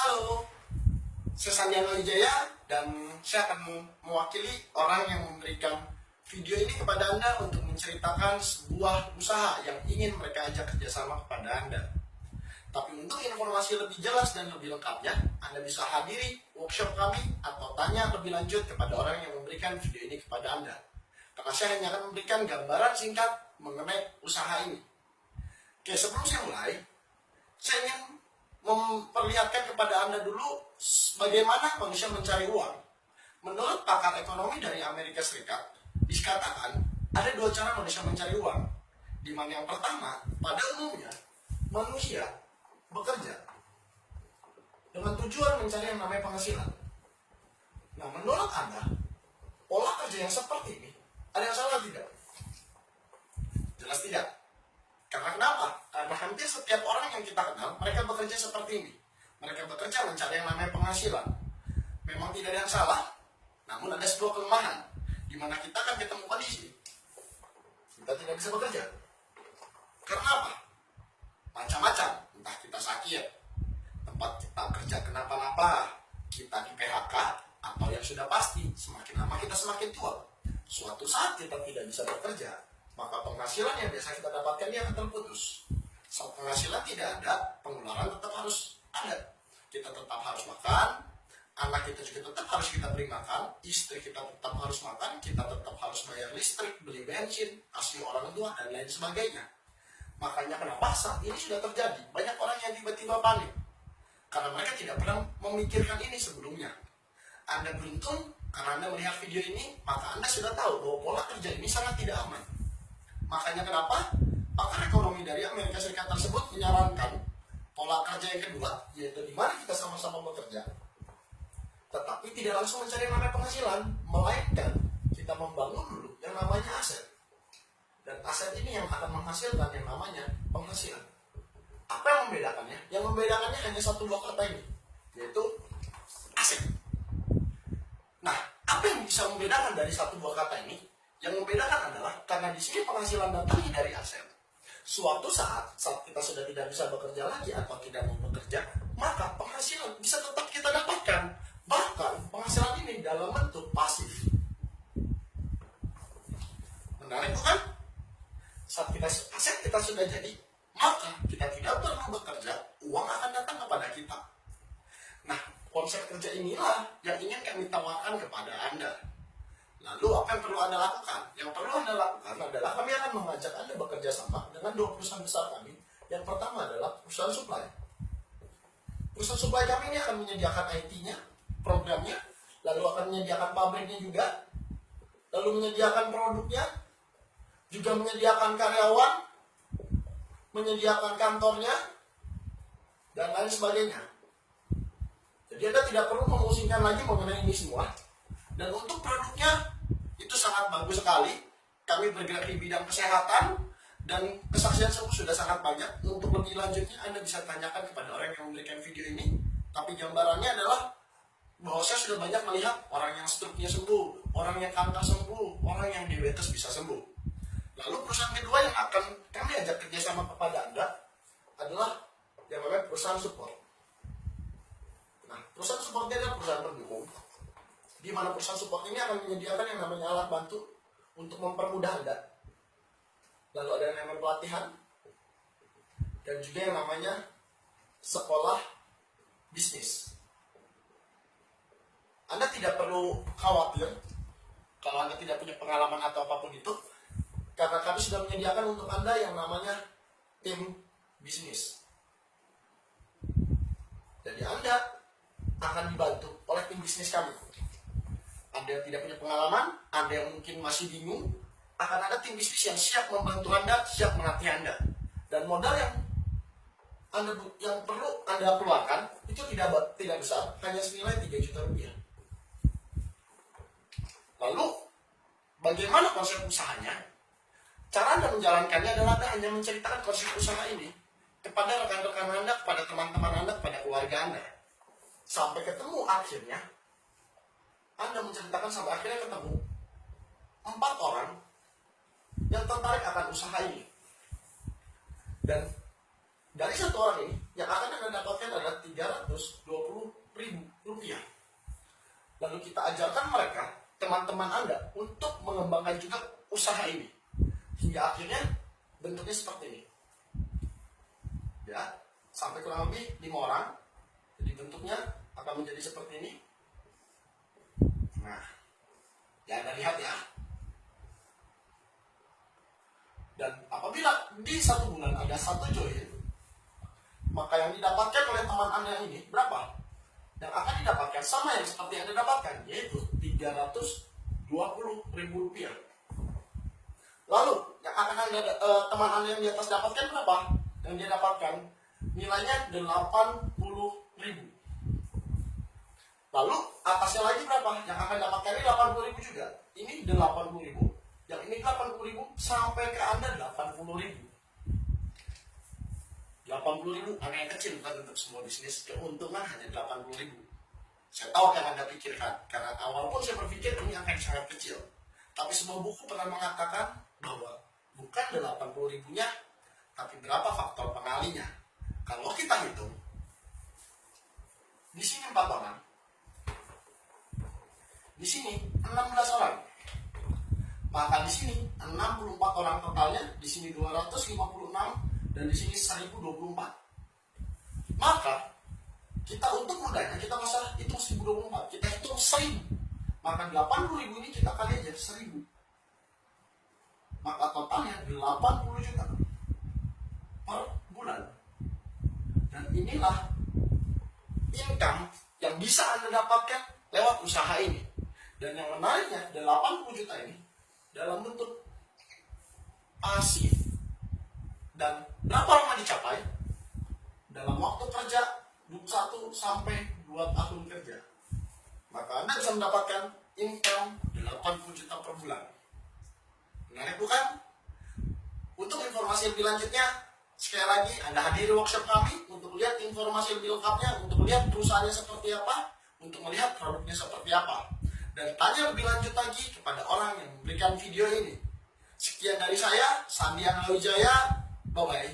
Halo, saya Sandiano Wijaya dan saya akan mewakili orang yang memberikan video ini kepada Anda untuk menceritakan sebuah usaha yang ingin mereka ajak kerjasama kepada Anda. Tapi untuk informasi lebih jelas dan lebih lengkapnya, Anda bisa hadiri workshop kami atau tanya lebih lanjut kepada orang yang memberikan video ini kepada Anda. Karena saya hanya akan memberikan gambaran singkat mengenai usaha ini. Oke, sebelum saya mulai, saya ingin memperlihatkan kepada Anda dulu bagaimana manusia mencari uang. Menurut pakar ekonomi dari Amerika Serikat, dikatakan ada dua cara manusia mencari uang. Di mana yang pertama, pada umumnya, manusia bekerja dengan tujuan mencari yang namanya penghasilan. Nah, menurut Anda, pola kerja yang seperti ini, ada yang salah tidak? Jelas tidak. Karena kenapa? Karena hampir setiap orang yang kita kenal, mereka bekerja seperti ini. Mereka bekerja mencari yang namanya penghasilan. Memang tidak ada yang salah, namun ada sebuah kelemahan, di mana kita akan ketemu kondisi kita tidak bisa bekerja. Karena apa? Macam-macam. Entah kita sakit, tempat kita kerja kenapa-napa, kita di PHK, atau yang sudah pasti, semakin lama kita semakin tua. Suatu saat kita tidak bisa bekerja, maka penghasilan yang biasa kita dapatkan dia akan terputus. Saat penghasilan tidak ada, pengeluaran tetap harus ada. Kita tetap harus makan, anak kita juga tetap harus kita beri makan, istri kita tetap harus makan, kita tetap harus bayar listrik, beli bensin, kasih orang tua, dan lain sebagainya. Makanya kenapa saat ini sudah terjadi, banyak orang yang tiba-tiba panik. Karena mereka tidak pernah memikirkan ini sebelumnya. Anda beruntung, karena Anda melihat video ini, maka Anda sudah tahu bahwa pola kerja ini sangat tidak aman. Makanya kenapa pakar ekonomi dari Amerika Serikat tersebut menyarankan pola kerja yang kedua, yaitu di mana kita sama-sama bekerja, tetapi tidak langsung mencari yang namanya penghasilan, melainkan kita membangun dulu yang namanya aset. Dan aset ini yang akan menghasilkan yang namanya penghasilan. Apa yang membedakannya? Yang membedakannya hanya satu dua kata ini, yaitu aset. Nah, apa yang bisa membedakan dari satu dua kata ini? Yang membedakan adalah karena di sini penghasilan datangnya dari aset. Suatu saat kita sudah tidak bisa bekerja lagi atau tidak mau bekerja, maka penghasilan bisa tetap kita dapatkan. Bahkan penghasilan ini dalam bentuk pasif. Menarik bukan? Saat aset kita sudah jadi, maka kita tidak perlu bekerja, uang akan datang kepada kita. Nah, konsep kerja inilah yang ingin kami tawarkan kepada Anda. Lalu apa yang perlu Anda lakukan? Yang perlu Anda lakukan adalah kami akan mengajak Anda bekerja sama dengan dua perusahaan besar kami. Yang pertama adalah perusahaan supply. Perusahaan supply kami ini akan menyediakan IT-nya, programnya, lalu akan menyediakan pabriknya juga, lalu menyediakan produknya, juga menyediakan karyawan, menyediakan kantornya, dan lain sebagainya. Jadi Anda tidak perlu memusingkan lagi mengenai ini semua. Dan untuk produknya itu sangat bagus sekali. Kami bergerak di bidang kesehatan dan kesaksian sudah sangat banyak. Untuk lebih lanjutnya Anda bisa tanyakan kepada orang yang memberikan video ini. Tapi gambarannya adalah bahwa saya sudah banyak melihat orang yang stroke-nya sembuh, orang yang kanker sembuh, orang yang diabetes bisa sembuh. Lalu perusahaan kedua yang akan kami ajak kerjasama kepada Anda adalah yang namanya perusahaan support. Nah, perusahaan support ini adalah perusahaan pendukung, di mana perusahaan support ini akan menyediakan yang namanya alat bantu untuk mempermudah Anda. Lalu ada yang namanya pelatihan, dan juga yang namanya sekolah bisnis. Anda tidak perlu khawatir kalau Anda tidak punya pengalaman atau apapun itu, karena kami sudah menyediakan untuk Anda yang namanya tim bisnis. Jadi Anda akan dibantu oleh tim bisnis kami. Anda yang tidak punya pengalaman, Anda yang mungkin masih bingung, akan ada tim bisnis yang siap membantu Anda, siap melatih Anda. Dan modal yang perlu Anda keluarkan itu tidak besar, hanya senilai 3 juta rupiah. Lalu, bagaimana konsep usahanya? Cara Anda menjalankannya adalah Anda hanya menceritakan konsep usaha ini kepada rekan-rekan Anda, kepada teman-teman Anda, kepada keluarga Anda. Sampai ketemu akhirnya, Anda menceritakan sampai akhirnya ketemu 4 orang yang tertarik akan usaha ini. Dan dari 1 orang ini, yang akan Anda dapatkan adalah 320 lalu kita ajarkan mereka, teman-teman Anda, untuk mengembangkan juga usaha ini. Hingga akhirnya bentuknya seperti ini. Ya, sampai kurang lebih 5 orang. Jadi bentuknya akan menjadi seperti ini. Nah, ya Anda lihat ya. Dan apabila di 1 bulan ada 1 join, maka yang didapatkan oleh teman Anda ini berapa? Yang akan didapatkan sama yang seperti yang Anda dapatkan, yaitu Rp320.000. Lalu yang akan teman Anda yang di atas dapatkan berapa? Yang dia dapatkan nilainya 80.000. Lalu atasnya lagi berapa? Yang akan dapatkan ini 80.000 juga. Ini 80.000. Yang ini 80.000 sampai ke Anda 80.000. 80.000 angka yang kecil bukan untuk semua bisnis. Keuntungan hanya 80.000. Saya tahu yang Anda pikirkan, karena awal pun saya berpikir ini angka yang sangat kecil. Tapi sebuah buku pernah mengatakan bahwa bukan 80.000-nya, tapi berapa faktor pengalinya. Kalau kita hitung, di sini 4 orang, di sini 16 orang, maka di sini 64 orang totalnya, di sini 256, dan di sini 1024. Maka kita untuk mudahnya kita masa hitung 1024, kita hitung 1000. Maka 80.000 ini kita kali aja 1000. Maka totalnya 80 juta per bulan. Dan inilah income yang bisa Anda dapatkan lewat usaha ini. Dan yang menariknya 80 juta ini dalam bentuk pasif. Dan berapa lama dicapai? Dalam waktu kerja 1 sampai 2 tahun kerja. Maka Anda bisa mendapatkan income 80 juta per bulan. Menarik bukan? Untuk informasi lebih lanjutnya, sekali lagi Anda hadiri workshop kami untuk lihat informasi lebih lengkapnya, untuk melihat perusahaannya seperti apa, untuk melihat produknya seperti apa. Dan tanya lebih lanjut lagi kepada orang yang memberikan video ini. Sekian dari saya, Sandiana Wijaya. Bye-bye.